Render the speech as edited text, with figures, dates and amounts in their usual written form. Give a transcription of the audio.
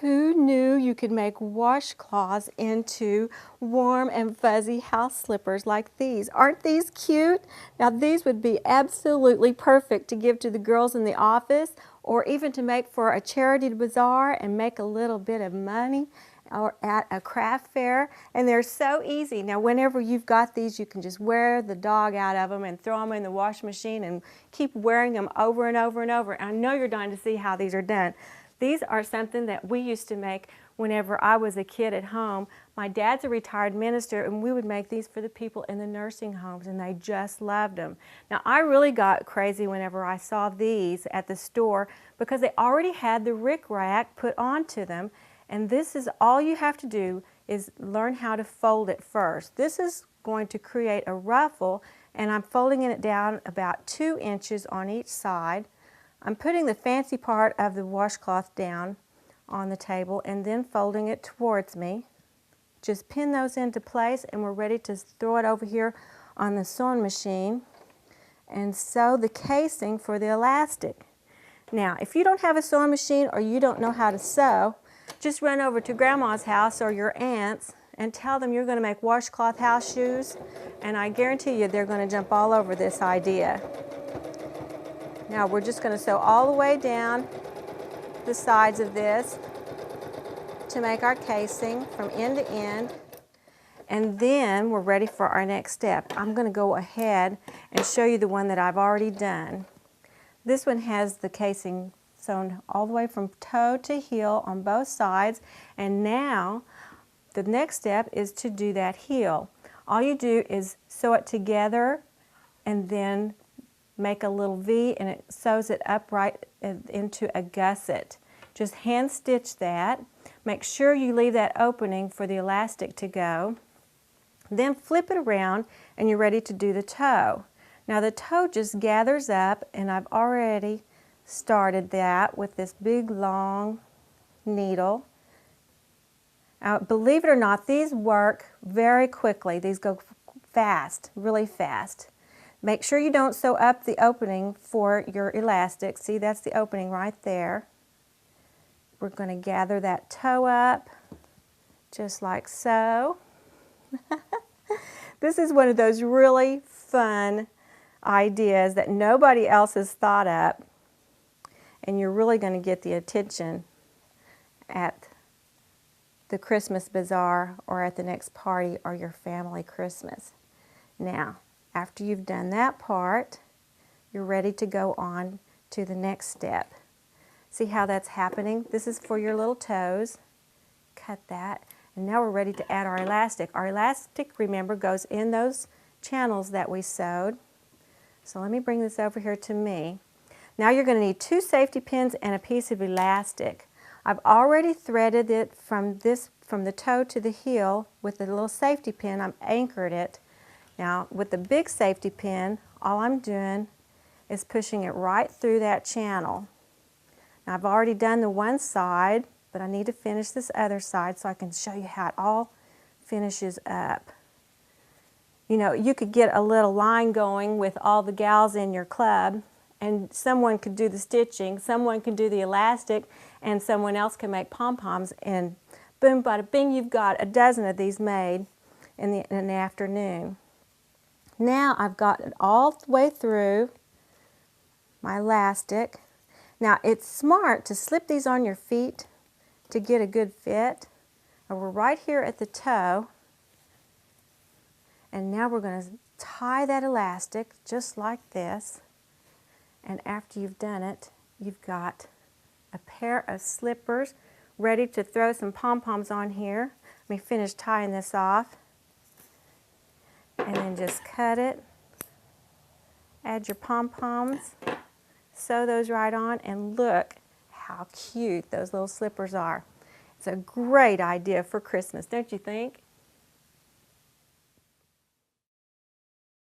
Who knew you could make washcloths into warm and fuzzy house slippers like these? Aren't these cute? Now these would be absolutely perfect to give to the girls in the office, or even to make for a charity bazaar and make a little bit of money, or at a craft fair. And they're so easy. Now whenever you've got these, you can just wear the dog out of them and throw them in the washing machine and keep wearing them over and over and over. And I know you're dying to see how these are done. These are something that we used to make whenever I was a kid at home. My dad's a retired minister, and we would make these for the people in the nursing homes, and they just loved them. Now, I really got crazy whenever I saw these at the store because they already had the rickrack put onto them, and this is all you have to do is learn how to fold it first. This is going to create a ruffle, and I'm folding it down about 2 inches on each side. I'm putting the fancy part of the washcloth down on the table and then folding it towards me. Just pin those into place and we're ready to throw it over here on the sewing machine and sew the casing for the elastic. Now, if you don't have a sewing machine or you don't know how to sew, just run over to Grandma's house or your aunt's and tell them you're going to make washcloth house shoes, and I guarantee you they're going to jump all over this idea. Now we're just going to sew all the way down the sides of this to make our casing from end to end. And then we're ready for our next step. I'm going to go ahead and show you the one that I've already done. This one has the casing sewn all the way from toe to heel on both sides. And now the next step is to do that heel. All you do is sew it together and then make a little V, and it sews it upright into a gusset. Just hand stitch that. Make sure you leave that opening for the elastic to go. Then flip it around and you're ready to do the toe. Now the toe just gathers up, and I've already started that with this big long needle. Now, believe it or not, these work very quickly. These go fast, really fast. Make sure you don't sew up the opening for your elastic. See, that's the opening right there. We're going to gather that toe up just like so. This is one of those really fun ideas that nobody else has thought up, and you're really going to get the attention at the Christmas bazaar or at the next party or your family Christmas. Now, after you've done that part, you're ready to go on to the next step. See how that's happening? This is for your little toes. Cut that. And now we're ready to add our elastic. Our elastic, remember, goes in those channels that we sewed. So let me bring this over here to me. Now you're going to need 2 safety pins and a piece of elastic. I've already threaded it from the toe to the heel with the little safety pin. I've anchored it. Now with the big safety pin, all I'm doing is pushing it right through that channel. Now I've already done the one side, but I need to finish this other side so I can show you how it all finishes up. You know, you could get a little line going with all the gals in your club, and someone could do the stitching, someone can do the elastic, and someone else can make pom-poms, and boom, bada bing, you've got a dozen of these made in the afternoon. Now I've got it all the way through my elastic. Now it's smart to slip these on your feet to get a good fit. And we're right here at the toe. And now we're going to tie that elastic just like this. And after you've done it, you've got a pair of slippers ready to throw some pom-poms on here. Let me finish tying this off. And then just cut it. Add your pom-poms. Sew those right on, and look how cute those little slippers are. It's a great idea for Christmas, don't you think?